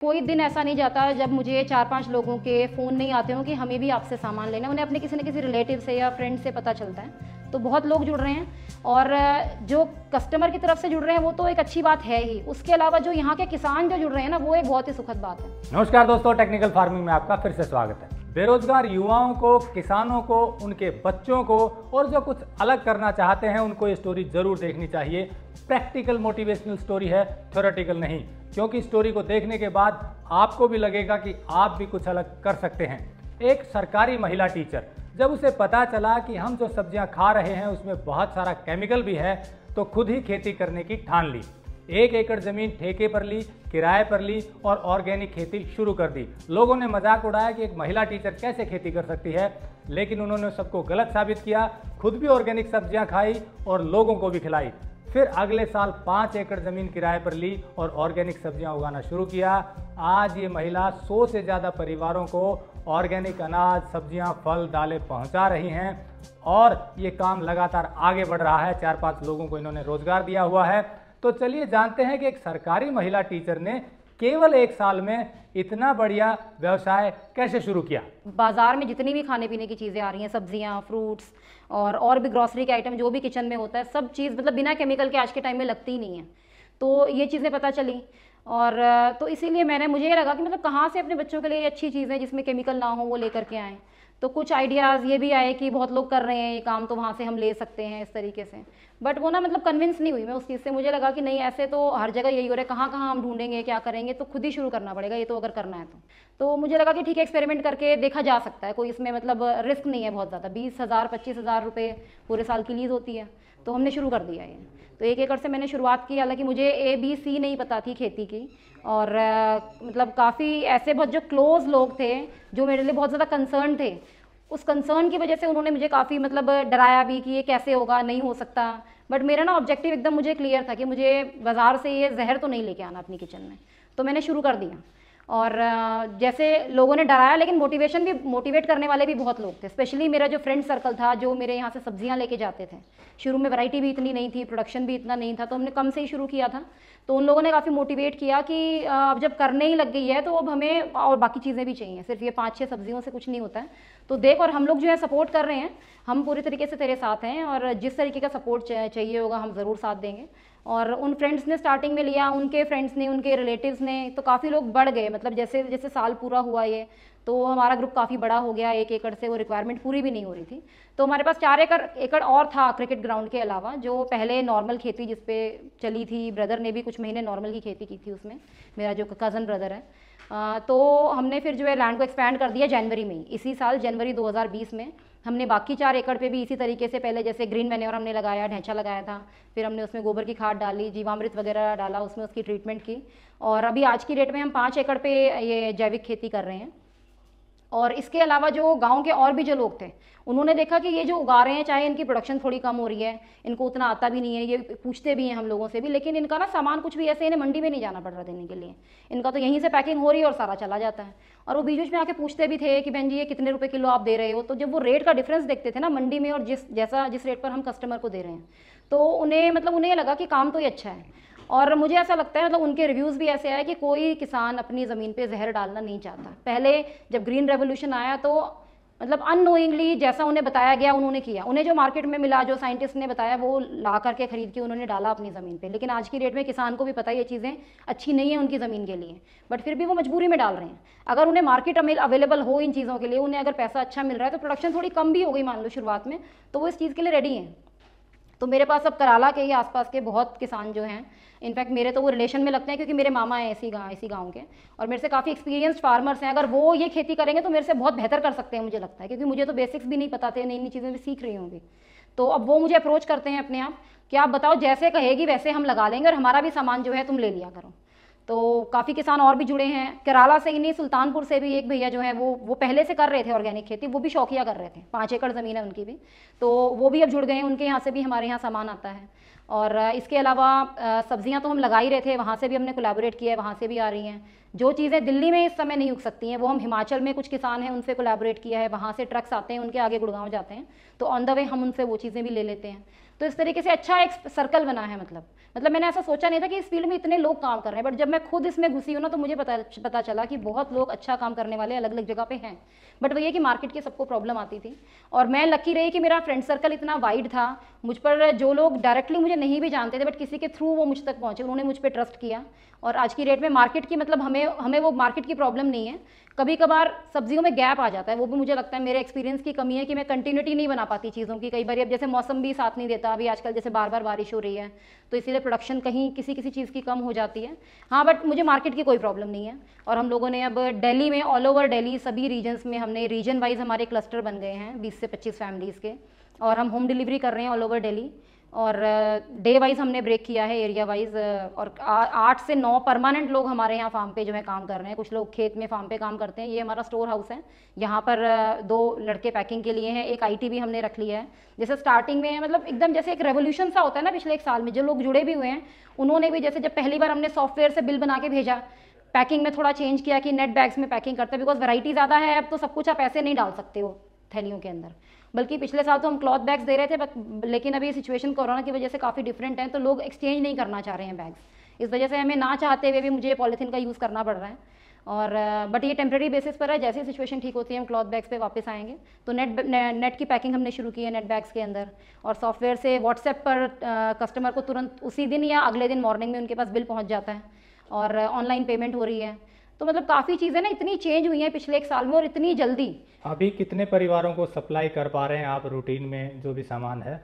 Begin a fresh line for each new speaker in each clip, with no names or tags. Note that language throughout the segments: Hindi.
कोई दिन ऐसा नहीं जाता जब मुझे 4-5 लोगों के फ़ोन नहीं आते हों कि हमें भी आपसे सामान लेना है। उन्हें अपने किसी न किसी रिलेटिव से या फ्रेंड से पता चलता है। तो बहुत लोग जुड़ रहे हैं और जो कस्टमर की तरफ से जुड़ रहे हैं वो तो एक अच्छी बात है ही। उसके अलावा जो यहाँ के किसान जो जुड़ रहे हैं ना, वो एक बहुत ही सुखद बात है।
नमस्कार दोस्तों, टेक्निकल फार्मिंग में आपका फिर से स्वागत है। बेरोजगार युवाओं को, किसानों को, उनके बच्चों को और जो कुछ अलग करना चाहते हैं उनको ये स्टोरी जरूर देखनी चाहिए। प्रैक्टिकल मोटिवेशनल स्टोरी है, थ्योरेटिकल नहीं, क्योंकि स्टोरी को देखने के बाद आपको भी लगेगा कि आप भी कुछ अलग कर सकते हैं। एक सरकारी महिला टीचर, जब उसे पता चला कि हम जो सब्जियां खा रहे हैं उसमें बहुत सारा केमिकल भी है, तो खुद ही खेती करने की ठान ली। 1 एकड़ जमीन ठेके पर ली, किराए पर ली और ऑर्गेनिक खेती शुरू कर दी। लोगों ने मजाक उड़ाया कि एक महिला टीचर कैसे खेती कर सकती है, लेकिन उन्होंने सबको गलत साबित किया। खुद भी ऑर्गेनिक सब्जियां खाई और लोगों को भी खिलाई। फिर अगले साल 5 एकड़ जमीन किराए पर ली और ऑर्गेनिक सब्जियां उगाना शुरू किया। आज ये महिला 100 से ज़्यादा परिवारों को ऑर्गेनिक अनाज, सब्जियां, फल, दालें पहुंचा रही हैं और ये काम लगातार आगे बढ़ रहा है। 4-5 लोगों को इन्होंने रोजगार दिया हुआ है। तो चलिए जानते हैं कि एक सरकारी महिला टीचर ने केवल 1 साल में इतना बढ़िया व्यवसाय कैसे शुरू किया।
बाजार में जितनी भी खाने पीने की चीज़ें आ रही हैं, सब्जियां, फ्रूट्स और भी ग्रॉसरी के आइटम जो भी किचन में होता है, सब चीज़ मतलब बिना केमिकल के आज के टाइम में लगती ही नहीं है। तो ये चीज़ें पता चली और तो इसीलिए मुझे ये लगा कि मतलब कहाँ से अपने बच्चों के लिए अच्छी चीज़ें जिसमें केमिकल ना हो वो लेकर के आएँ। तो कुछ आइडियाज़ ये भी आए कि बहुत लोग कर रहे हैं ये काम, तो वहाँ से हम ले सकते हैं इस तरीके से। बट वो ना मतलब कन्विंस नहीं हुई मैं उस चीज़ से। मुझे लगा कि नहीं, ऐसे तो हर जगह यही हो रहा है, कहाँ कहाँ हम ढूंढेंगे, क्या करेंगे, तो खुद ही शुरू करना पड़ेगा ये तो, अगर करना है तो मुझे लगा कि ठीक है, एक्सपेरिमेंट करके देखा जा सकता है। कोई इसमें मतलब रिस्क नहीं है बहुत ज़्यादा। 20,000 25,000 रुपये पूरे साल की लीज होती है। तो हमने शुरू कर दिया ये। तो 1 एकड़ से मैंने शुरुआत की। हालांकि मुझे ABC नहीं पता थी खेती की और मतलब काफ़ी ऐसे बहुत जो क्लोज लोग थे जो मेरे लिए बहुत ज़्यादा कंसर्न थे, उस कंसर्न की वजह से उन्होंने मुझे काफ़ी मतलब डराया भी कि ये कैसे होगा, नहीं हो सकता। बट मेरा ना ऑब्जेक्टिव एकदम मुझे क्लियर था कि मुझे बाज़ार से ये जहर तो नहीं लेके आना अपनी किचन में। तो मैंने शुरू कर दिया और जैसे लोगों ने डराया, लेकिन मोटिवेट करने वाले भी बहुत लोग थे। स्पेशली मेरा जो फ्रेंड सर्कल था जो मेरे यहाँ से सब्जियाँ लेके जाते थे। शुरू में वैरायटी भी इतनी नहीं थी, प्रोडक्शन भी इतना नहीं था, तो हमने कम से ही शुरू किया था। तो उन लोगों ने काफ़ी मोटिवेट किया कि अब जब करने ही लग गई है तो अब हमें और बाकी चीज़ें भी चाहिए, सिर्फ ये 5-6 सब्जियों से कुछ नहीं होता है। तो देख, और हम लोग जो है सपोर्ट कर रहे हैं, हम पूरी तरीके से तेरे साथ हैं और जिस तरीके का सपोर्ट चाहिए होगा हम ज़रूर साथ देंगे। और उन फ्रेंड्स ने स्टार्टिंग में लिया, उनके फ्रेंड्स ने, उनके रिलेटिव्स ने, तो काफ़ी लोग बढ़ गए। मतलब जैसे जैसे साल पूरा हुआ ये, तो हमारा ग्रुप काफ़ी बड़ा हो गया। 1 एकड़ से वो रिक्वायरमेंट पूरी भी नहीं हो रही थी। तो हमारे पास 4 एकड़ और था क्रिकेट ग्राउंड के अलावा, जो पहले नॉर्मल खेती जिस पे चली थी। ब्रदर ने भी कुछ महीने नॉर्मल की खेती की थी उसमें, मेरा जो कज़न ब्रदर है। तो हमने फिर जो है लैंड को एक्सपैंड कर दिया जनवरी में, इसी साल जनवरी 2020 में। हमने बाकी 4 एकड़ पे भी इसी तरीके से, पहले जैसे ग्रीन मैन्योर हमने लगाया, ढैंचा लगाया था, फिर हमने उसमें गोबर की खाद डाली, जीवामृत वगैरह डाला उसमें, उसकी ट्रीटमेंट की। और अभी आज की डेट में हम 5 एकड़ पे ये जैविक खेती कर रहे हैं। और इसके अलावा जो गांव के और भी जो लोग थे, उन्होंने देखा कि ये जो उगा रहे हैं, चाहे इनकी प्रोडक्शन थोड़ी कम हो रही है, इनको उतना आता भी नहीं है, ये पूछते भी हैं हम लोगों से भी, लेकिन इनका ना सामान कुछ भी ऐसे इन्हें मंडी में नहीं जाना पड़ रहा देने के लिए। इनका तो यहीं से पैकिंग हो रही है और सारा चला जाता है। और वो बीच बीच में आके पूछते भी थे कि बहन जी ये कितने रुपए किलो आप दे रहे हो। तो जब वो रेट का डिफरेंस देखते थे ना मंडी में और जिस रेट पर हम कस्टमर को दे रहे हैं, तो उन्हें लगा कि काम तो ये अच्छा है। और मुझे ऐसा लगता है, मतलब उनके रिव्यूज़ भी ऐसे आए कि कोई किसान अपनी ज़मीन पे जहर डालना नहीं चाहता। पहले जब ग्रीन रेवोल्यूशन आया तो मतलब अननोइंगली जैसा उन्हें बताया गया उन्होंने किया। उन्हें जो मार्केट में मिला, जो साइंटिस्ट ने बताया, वो ला करके खरीद के उन्होंने डाला अपनी ज़मीन पे। लेकिन आज की डेट में किसान को भी पता है ये चीज़ें अच्छी नहीं है उनकी ज़मीन के लिए, बट फिर भी वो मजबूरी में डाल रहे हैं। अगर उन्हें मार्केट अवेलेबल हो इन चीज़ों के लिए, उन्हें अगर पैसा अच्छा मिल रहा है, तो प्रोडक्शन थोड़ी कम भी हो गई मान लो शुरुआत में, तो वो इस चीज़ के लिए रेडी हैं। तो मेरे पास अब कराला के ही आसपास के बहुत किसान जो हैं, इनफैक्ट मेरे तो वो रिलेशन में लगते हैं क्योंकि मेरे मामा हैं इसी गांव के, और मेरे से काफ़ी एक्सपीरियंस्ड फार्मर्स हैं। अगर वो ये खेती करेंगे तो मेरे से बहुत बेहतर कर सकते हैं मुझे लगता है, क्योंकि मुझे तो बेसिक्स भी नहीं पता थे, नई नई चीज़ें भी सीख रही होंगी। तो अब वो मुझे अप्रोच करते हैं अपने आप कि आप बताओ, जैसे कहेगी वैसे हम लगा देंगे और हमारा भी सामान जो है तुम ले लिया करो। तो काफ़ी किसान और भी जुड़े हैं, केराला से ही नहीं, सुल्तानपुर से भी एक भैया जो है वो पहले से कर रहे थे ऑर्गेनिक खेती, वो भी शौकिया कर रहे थे। 5 एकड़ ज़मीन है उनकी भी, तो वो भी अब जुड़ गए हैं। उनके यहाँ से भी हमारे यहाँ सामान आता है। और इसके अलावा सब्जियां तो हम लगा ही रहे थे, वहाँ से भी हमने कोलैबोरेट किया है, वहाँ से भी आ रही हैं। जो चीज़ें दिल्ली में इस समय नहीं उग सकती हैं, वो हम हिमाचल में कुछ किसान हैं उनसे कोलैबोरेट किया है, वहाँ से ट्रक्स आते हैं, उनके आगे गुड़गांव जाते हैं, तो ऑन द वे हम उनसे वो चीज़ें भी ले लेते हैं। तो इस तरीके से अच्छा एक सर्कल बना है। मतलब मैंने ऐसा सोचा नहीं था कि इस फील्ड में इतने लोग काम कर रहे हैं, बट जब मैं खुद इसमें घुसी हूँ ना तो मुझे पता चला कि बहुत लोग अच्छा काम करने वाले अलग अलग जगह पे हैं। बट वही है कि मार्केट की सबको प्रॉब्लम आती थी, और मैं लकी रही कि मेरा फ्रेंड सर्कल इतना वाइड था। मुझ पर जो लोग डायरेक्टली मुझे नहीं भी जानते थे, बट किसी के थ्रू वो मुझ तक पहुँचे, उन्होंने मुझ पर ट्रस्ट किया। और आज की डेट में मार्केट की मतलब हमें वो मार्केट की प्रॉब्लम नहीं है। कभी कभार सब्जियों में गैप आ जाता है, वो भी मुझे लगता है मेरे एक्सपीरियंस की कमी है कि मैं कंटिन्यूटी नहीं बना पाती चीज़ों की। कई बार अब जैसे मौसम भी साथ नहीं देता, अभी आजकल जैसे बार बार बारिश हो रही है, तो इसीलिए प्रोडक्शन कहीं किसी चीज़ की कम हो जाती है। हाँ, बट मुझे मार्केट की कोई प्रॉब्लम नहीं है। और हम लोगों ने अब दिल्ली में, ऑल ओवर दिल्ली सभी रीजन्स में हमने रीजन वाइज हमारे क्लस्टर बन गए हैं 20 से 25 फैमिलीज़ के, और हम होम डिलीवरी कर रहे हैं ऑल ओवर दिल्ली। और डे वाइज हमने ब्रेक किया है, एरिया वाइज। और 8 से 9 परमानेंट लोग हमारे यहाँ फार्म पे जो है काम कर रहे हैं। कुछ लोग खेत में फार्म पे काम करते हैं। ये हमारा स्टोर हाउस है, यहाँ पर 2 लड़के पैकिंग के लिए हैं, एक आईटी भी हमने रख लिया है। जैसे स्टार्टिंग में मतलब एकदम जैसे एक रेवोल्यूशन सा होता है ना, पिछले 1 साल में जो लोग जुड़े भी हुए हैं उन्होंने भी, जैसे जब पहली बार हमने सॉफ्टवेयर से बिल बना के भेजा, पैकिंग में थोड़ा चेंज किया कि नेट बैग्स में पैकिंग करते हैं, बिकॉज वैरायटी ज़्यादा है अब, तो सब कुछ आप ऐसे नहीं डाल सकते हो थैलियों के अंदर। बल्कि पिछले साल तो हम क्लॉथ बैग्स दे रहे थे, लेकिन अभी सिचुएशन कोरोना की वजह से काफ़ी डिफरेंट है, तो लोग एक्सचेंज नहीं करना चाह रहे हैं बैग्स। इस वजह से हमें ना चाहते हुए भी मुझे पॉलीथीन का यूज़ करना पड़ रहा है। और बट ये टेम्प्रेरी बेसिस पर है, जैसे सिचुएशन ठीक होती है हम क्लॉथ बैग्स पे वापस आएंगे। तो नेट की पैकिंग हमने शुरू की है नेट बैग्स के अंदर, और सॉफ्टवेयर से व्हाट्सएप पर कस्टमर को तुरंत उसी दिन या अगले दिन मॉर्निंग में उनके पास बिल पहुँच जाता है, और ऑनलाइन पेमेंट हो रही है। तो मतलब काफ़ी चीज़ें ना इतनी चेंज हुई हैं पिछले 1 साल में, और इतनी जल्दी।
अभी कितने परिवारों को सप्लाई कर पा रहे हैं आप रूटीन में जो भी सामान है?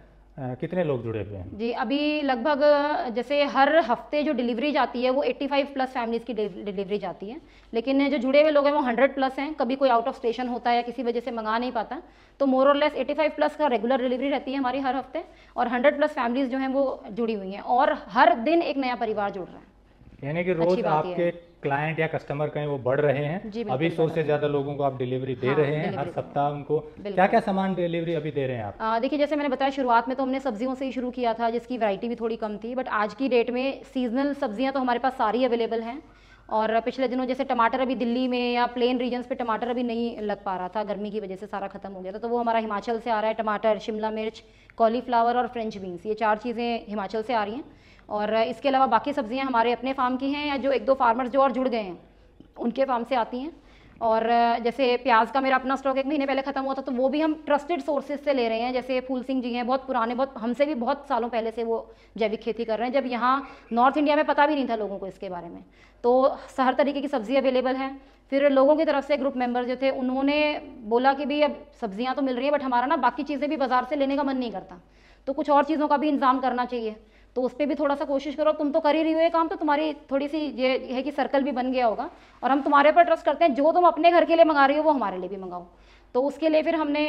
कितने लोग जुड़े हुए हैं?
जी, अभी लगभग जैसे हर हफ्ते जो डिलीवरी जाती है वो 85 प्लस फैमिलीज़ की डिलीवरी जाती है, लेकिन जो जुड़े हुए लोग हैं वो 100 प्लस हैं। कभी कोई आउट ऑफ स्टेशन होता है या किसी वजह से मंगा नहीं पाता, तो मोर और लेस 85 प्लस का रेगुलर डिलीवरी रहती है हमारी हर हफ्ते, और 100 प्लस फैमिलीज़ जो हैं वो जुड़ी हुई हैं, और हर दिन एक नया परिवार जुड़ रहा है।
यानी कि रोज आपके क्लाइंट या कस्टमर कहीं वो बढ़ रहे हैं। अभी 100 से ज़्यादा लोगों को आप डिलीवरी दे रहे हैं हर सप्ताह उनको। क्या क्या सामान डिलीवरी अभी दे रहे हैं आप?
देखिए, जैसे मैंने बताया शुरुआत में तो हमने सब्जियों से ही शुरू किया था, जिसकी वैरायटी भी थोड़ी कम थी, बट आज की डेट में सीजनल सब्जियां तो हमारे पास सारी अवेलेबल हैं। और पिछले दिनों जैसे टमाटर अभी दिल्ली में या प्लेन रीजन्स पे टमाटर अभी नहीं लग पा रहा था, गर्मी की वजह से सारा खत्म हो गया था, तो वो हमारा हिमाचल से आ रहा है। टमाटर, शिमला मिर्च, कॉलीफ्लावर और फ्रेंच बीन्स, ये 4 चीज़ें हिमाचल से आ रही हैं। और इसके अलावा बाकी सब्जियां हमारे अपने फार्म की हैं, या जो 1-2 फार्मर्स जो और जुड़ गए हैं उनके फार्म से आती हैं। और जैसे प्याज का मेरा अपना स्टॉक 1 महीने पहले खत्म हुआ था, तो वो भी हम ट्रस्टेड सोर्सेज से ले रहे हैं। जैसे फूल सिंह जी हैं, बहुत पुराने, बहुत हमसे भी बहुत सालों पहले से वो जैविक खेती कर रहे हैं, जब यहाँ नॉर्थ इंडिया में पता भी नहीं था लोगों को इसके बारे में। तो हर तरीके की सब्जी अवेलेबल है। फिर लोगों की तरफ से ग्रुप मेंबर जो थे उन्होंने बोला कि भाई अब सब्जियाँ तो मिल रही है, बट हमारा ना बाकी चीज़ें भी बाजार से लेने का मन नहीं करता, तो कुछ और चीज़ों का भी इंतजाम करना चाहिए। तो उस पर भी थोड़ा सा कोशिश करो। तुम तो कर ही रही हो ये काम, तो तुम्हारी थोड़ी सी ये है कि सर्कल भी बन गया होगा, और हम तुम्हारे पर ट्रस्ट करते हैं। जो तुम अपने घर के लिए मंगा रही हो वो हमारे लिए भी मंगाओ। तो उसके लिए फिर हमने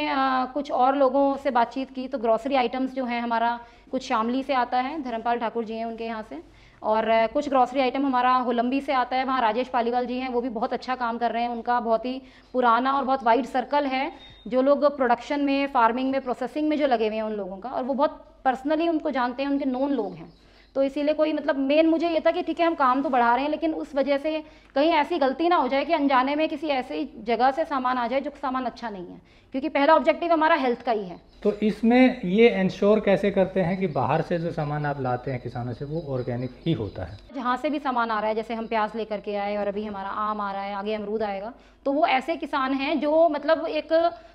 कुछ और लोगों से बातचीत की। तो ग्रॉसरी आइटम्स जो हैं हमारा कुछ शामली से आता है, धर्मपाल ठाकुर जी हैं उनके यहाँ से, और कुछ ग्रॉसरी आइटम हमारा होलंबी से आता है, वहाँ राजेश पालीवाल जी हैं, वो भी बहुत अच्छा काम कर रहे हैं। उनका बहुत ही पुराना और बहुत वाइड सर्कल है, जो लोग प्रोडक्शन में, फार्मिंग में, प्रोसेसिंग में जो लगे हुए हैं उन लोगों का, और वो बहुत पर्सनली उनको जानते हैं, उनके नोन लोग हैं। तो इसीलिए कोई मतलब मेन मुझे ये था कि ठीक है हम काम तो बढ़ा रहे हैं, लेकिन उस वजह से कहीं ऐसी गलती ना हो जाए कि अनजाने में किसी ऐसी जगह से सामान आ जाए जो सामान अच्छा नहीं है, क्योंकि पहला ऑब्जेक्टिव हमारा हेल्थ का ही है।
तो इसमें ये इंश्योर कैसे करते हैं कि बाहर से जो सामान आप लाते हैं किसानों से वो ऑर्गेनिक ही होता है?
जहाँ से भी सामान आ रहा है, जैसे हम प्याज लेकर के आए और अभी हमारा आम आ रहा है, आगे अमरूद आएगा, तो वो ऐसे किसान हैं जो मतलब एक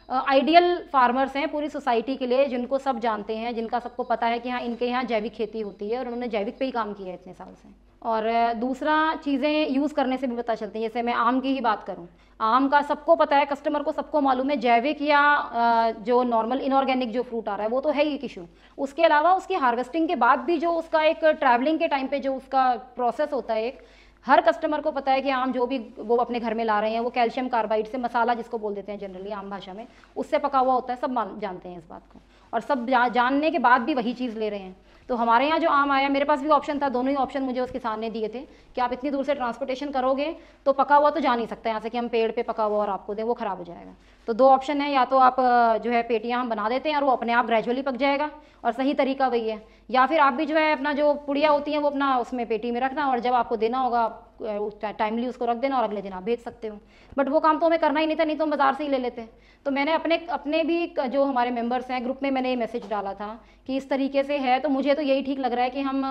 आइडियल फार्मर्स हैं पूरी सोसाइटी के लिए, जिनको सब जानते हैं, जिनका सबको पता है कि हाँ इनके यहाँ जैविक खेती होती है, और उन्होंने जैविक पे ही काम किया है इतने साल से। और दूसरा, चीज़ें यूज़ करने से भी पता चलती हैं। जैसे मैं आम की ही बात करूँ, आम का सबको पता है, कस्टमर को सबको मालूम है, जैविक या जो नॉर्मल इनऑर्गेनिक जो फ्रूट आ रहा है वो तो है ही एक इशू। उसके अलावा उसकी हार्वेस्टिंग के बाद भी जो उसका एक ट्रैवलिंग के टाइम पे जो उसका प्रोसेस होता है, एक हर कस्टमर को पता है कि आम जो भी वो अपने घर में ला रहे हैं वो कैल्शियम कार्बाइड से, मसाला जिसको बोल देते हैं जनरली आम भाषा में, उससे पका हुआ होता है। सब जानते हैं इस बात को, और सब जानने के बाद भी वही चीज़ ले रहे हैं। तो हमारे यहाँ जो आम आया, मेरे पास भी ऑप्शन था, दोनों ही ऑप्शन मुझे उस किसान ने दिए थे कि आप इतनी दूर से ट्रांसपोर्टेशन करोगे तो पका हुआ तो जा नहीं सकता यहाँ से कि हम पेड़ पे पका हुआ और आपको दें, वो ख़राब हो जाएगा। तो 2 ऑप्शन है, या तो आप जो है पेटियाँ हम बना देते हैं और वो अपने आप ग्रेजुअली पक जाएगा, और सही तरीका वही है, या फिर आप भी जो है अपना जो पुड़िया होती हैं वो अपना उसमें पेटी में रखना, और जब आपको देना होगा टाइमली उसको रख देना और अगले दिन आप भेज सकते हो। बट वो काम तो हमें करना ही नहीं था, नहीं तो हम बाज़ार से ही ले लेते। तो मैंने अपने भी जो हमारे मेंबर्स हैं ग्रुप में मैंने ये मैसेज डाला था कि इस तरीके से है, तो मुझे तो यही ठीक लग रहा है कि हम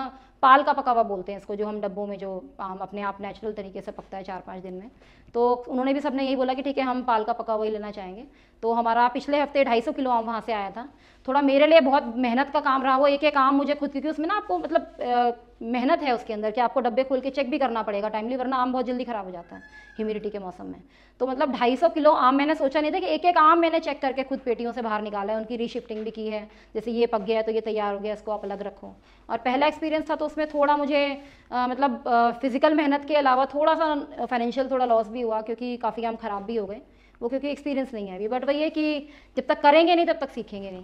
पाल का पका हुआ बोलते हैं इसको, जो हम डब्बों में जो अपने आप नेचुरल तरीके से पकता है 4-5 दिन में। तो उन्होंने भी सबने यही बोला कि ठीक है हम पाल का पका हुआ ही लेना चाहेंगे। तो हमारा पिछले हफ्ते 250 किलो आम वहाँ से आया था। थोड़ा मेरे लिए बहुत मेहनत का काम रहा वो, एक एक आम मुझे खुद, क्योंकि उसमें ना आपको मतलब मेहनत है उसके अंदर कि आपको डब्बे खोल के चेक भी करना पड़ेगा टाइमली, वरना आम बहुत जल्दी ख़राब हो जाता है ह्यूमिडिटी के मौसम में। तो मतलब 250 किलो आम मैंने सोचा नहीं था कि एक एक आम मैंने चेक करके खुद पेटियों से बाहर निकाला है, उनकी रीशिफ्टिंग भी की है, जैसे ये पक गया है तो ये तैयार हो गया, इसको आप अलग रखो। और पहला एक्सपीरियंस था तो उसमें थोड़ा मुझे मतलब फिजिकल मेहनत के अलावा थोड़ा सा फाइनेंशियल थोड़ा लॉस भी हुआ, क्योंकि काफ़ी आम ख़राब भी हो गए वो, क्योंकि एक्सपीरियंस नहीं है अभी। बट वही है कि जब तक करेंगे नहीं तब तक सीखेंगे नहीं।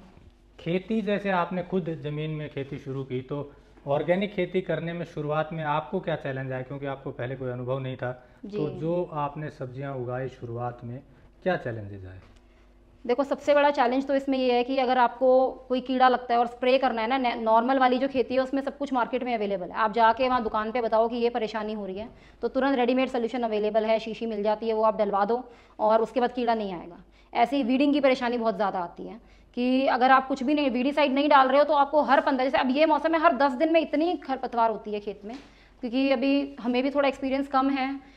खेती जैसे आपने खुद ज़मीन में खेती शुरू की, तो ऑर्गेनिक खेती करने में शुरुआत में आपको क्या चैलेंज आया, क्योंकि आपको पहले कोई अनुभव नहीं था, तो जो आपने सब्जियां उगाई शुरुआत में क्या चैलेंजेस आए?
देखो सबसे बड़ा चैलेंज तो इसमें ये है कि अगर आपको कोई कीड़ा लगता है और स्प्रे करना है ना, नॉर्मल वाली जो खेती है उसमें सब कुछ मार्केट में अवेलेबल है, आप जाके वहाँ दुकान पे बताओ कि ये परेशानी हो रही है तो तुरंत रेडीमेड सोल्यूशन अवेलेबल है, शीशी मिल जाती है, वो आप डलवा दो और उसके बाद कीड़ा नहीं आएगा। ऐसे ही वीडिंग की परेशानी बहुत ज़्यादा आती है कि अगर आप कुछ भी नहीं वीडीसाइड नहीं डाल रहे हो तो आपको हर 15, जैसे अब ये मौसम है, हर 10 दिन में इतनी खरपतवार होती है खेत में, क्योंकि अभी हमें भी थोड़ा एक्सपीरियंस कम है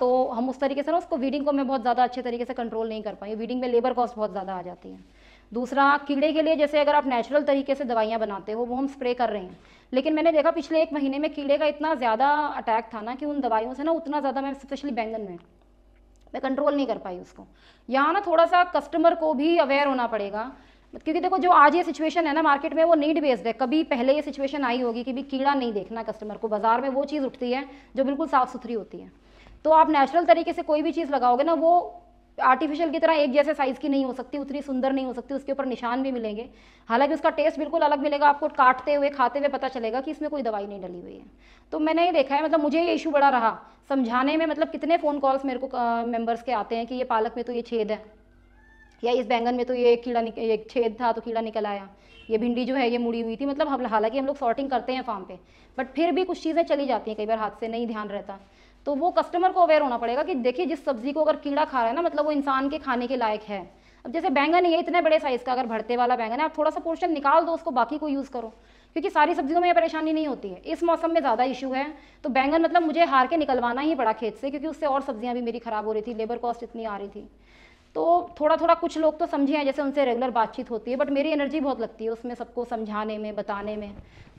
तो हम उस तरीके से ना उसको वीडिंग को मैं बहुत ज़्यादा अच्छे तरीके से कंट्रोल नहीं कर पाई। वीडिंग में लेबर कॉस्ट बहुत ज़्यादा आ जाती है। दूसरा, कीड़े के लिए जैसे अगर आप नेचुरल तरीके से दवाइयाँ बनाते हो वो हम स्प्रे कर रहे हैं, लेकिन मैंने देखा पिछले 1 महीने में कीड़े का इतना ज़्यादा अटैक था ना कि उन दवाइयों से ना उतना ज़्यादा मैं स्पेशली बैंगन में मैं कंट्रोल नहीं कर पाई उसको। यहाँ ना थोड़ा सा कस्टमर को भी अवेयर होना पड़ेगा, क्योंकि देखो जो आज ये सिचुएशन है ना मार्केट में वो नीड बेस्ड है। कभी पहले ये सिचुएशन आई होगी कि भी कीड़ा नहीं देखना कस्टमर को, बाजार में वो चीज़ उठती है जो बिल्कुल साफ़ सुथरी होती है। तो आप नेचुरल तरीके से कोई भी चीज़ लगाओगे ना, वो आर्टिफिशियल की तरह एक जैसे साइज़ की नहीं हो सकती, उतनी सुंदर नहीं हो सकती, उसके ऊपर निशान भी मिलेंगे, हालांकि उसका टेस्ट बिल्कुल अलग मिलेगा, आपको काटते हुए खाते हुए पता चलेगा कि इसमें कोई दवाई नहीं डली हुई है। तो मैंने ये देखा है, मतलब मुझे ये इशू बड़ा रहा समझाने में, मतलब कितने फ़ोन कॉल्स मेरे को मेंबर्स के आते हैं कि ये पालक में तो ये छेद है, या इस बैंगन में तो ये कीड़ा ये छेद था तो कीड़ा निकल आया, ये भिंडी जो है ये मुड़ी हुई थी। मतलब हालांकि हम लोग सॉर्टिंग करते हैं फार्म पे, बट फिर भी कुछ चीज़ें चली जाती हैं, कई बार हाथ से नहीं ध्यान रहता। तो वो कस्टमर को अवेयर होना पड़ेगा कि देखिए जिस सब्जी को अगर कीड़ा खा रहा है ना, मतलब वो इंसान के खाने के लायक है। अब जैसे बैंगन है, इतने बड़े साइज़ का अगर भरते वाला बैंगन है, आप थोड़ा सा पोर्शन निकाल दो उसको, बाकी को यूज़ करो, क्योंकि सारी सब्जियों में ये परेशानी नहीं होती है। इस मौसम में ज़्यादा इशू है, तो बैंगन मतलब मुझे हार के निकलवाना ही पड़ा खेत से, क्योंकि उससे और सब्जियाँ भी मेरी ख़राब हो रही थी, लेबर कॉस्ट इतनी आ रही थी। तो थोड़ा थोड़ा कुछ लोग तो समझे हैं, जैसे उनसे रेगुलर बातचीत होती है, बट मेरी एनर्जी बहुत लगती है उसमें सबको समझाने में, बताने में।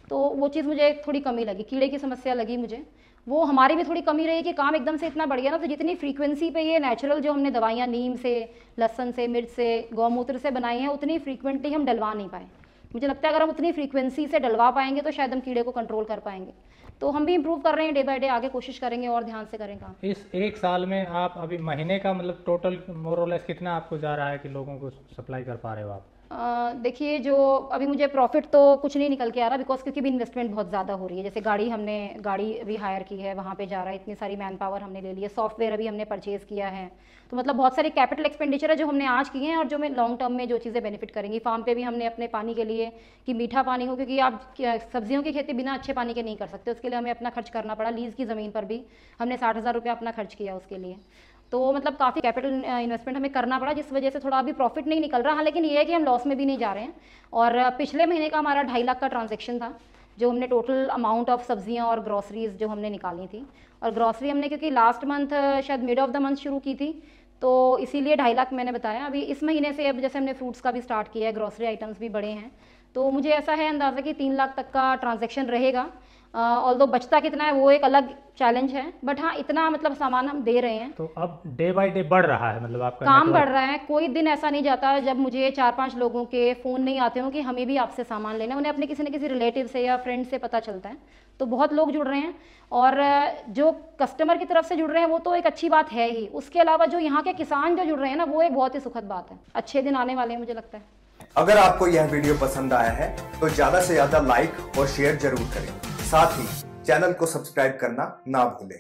तो वो चीज़ मुझे थोड़ी कमी लगी, कीड़े की समस्या लगी मुझे। वो हमारी भी थोड़ी कमी रही कि काम एकदम से इतना बढ़ गया ना, तो जितनी फ्रीक्वेंसी पे ये नेचुरल जो हमने दवाइयाँ नीम से, लहसुन से, मिर्च से, गौमूत्र से बनाई हैं, उतनी फ्रीक्वेंटली हम डलवा नहीं पाए। मुझे लगता है अगर हम उतनी फ्रीक्वेंसी से डलवा पाएंगे तो शायद हम कीड़े को कंट्रोल कर पाएंगे। तो हम भी इम्प्रूव कर रहे हैं डे बाय डे, आगे कोशिश करेंगे और ध्यान से करें काम।
इस 1 साल में आप अभी महीने का मतलब टोटल मोरलेस कितना आपको जा रहा है कि लोगों को सप्लाई कर पा रहे हो आप?
देखिए जो अभी मुझे प्रॉफिट तो कुछ नहीं निकल के आ रहा, बिकॉज क्योंकि भी इन्वेस्टमेंट बहुत ज़्यादा हो रही है। जैसे गाड़ी अभी हायर की है, वहाँ पे जा रहा है, इतनी सारी मैन पावर हमने ले ली है, सॉफ्टवेयर अभी हमने परचेज़ किया है, तो मतलब बहुत सारी कैपिटल एक्सपेंडिचर है जो हमने आज किए हैं और जो मैं लॉन्ग टर्म में जो चीज़ें बेनिफिट करेंगी। फार्म पे भी हमने अपने पानी के लिए कि मीठा पानी हो, क्योंकि आप सब्जियों की खेती बिना अच्छे पानी के नहीं कर सकते, उसके लिए हमें अपना खर्च करना पड़ा। लीज़ की ज़मीन पर भी हमने 60,000 रुपये अपना खर्च किया उसके लिए, तो मतलब काफ़ी कैपिटल इन्वेस्टमेंट हमें करना पड़ा, जिस वजह से थोड़ा अभी प्रॉफिट नहीं निकल रहा। हाँ, लेकिन ये है कि हम लॉस में भी नहीं जा रहे हैं। और पिछले महीने का हमारा 2.5 लाख का ट्रांजैक्शन था, जो हमने टोटल अमाउंट ऑफ सब्जियां और ग्रॉसरीज जो हमने निकाली थी। और ग्रॉसरी हमने क्योंकि लास्ट मंथ शायद मिड ऑफ द मंथ शुरू की थी, तो इसीलिए 2.5 लाख मैंने बताया। अभी इस महीने से अब जैसे हमने फ्रूट्स का भी स्टार्ट किया है, ग्रॉसरी आइटम्स भी बड़े हैं, तो मुझे ऐसा है अंदाज़ा कि 3 लाख तक का ट्रांजैक्शन रहेगा। ऑल्दो बचता कितना है वो एक अलग चैलेंज है, बट हाँ इतना मतलब सामान हम दे रहे हैं।
तो अब डे बाय डे बढ़ रहा है, मतलब आपका
काम बढ़ रहा है। कोई दिन ऐसा नहीं जाता जब मुझे 4-5 लोगों के फ़ोन नहीं आते हों कि हमें भी आपसे सामान लेना, उन्हें अपने किसी न किसी रिलेटिव से या फ्रेंड से पता चलता है। तो बहुत लोग जुड़ रहे हैं, और जो कस्टमर की तरफ से जुड़ रहे हैं वो तो एक अच्छी बात है ही, उसके अलावा जो यहाँ के किसान जो जुड़ रहे हैं ना, वो एक बहुत ही सुखद बात है। अच्छे दिन आने वाले हैं मुझे लगता है।
अगर आपको यह वीडियो पसंद आया है तो ज्यादा से ज्यादा लाइक और शेयर जरूर करें, साथ ही चैनल को सब्सक्राइब करना ना भूलें।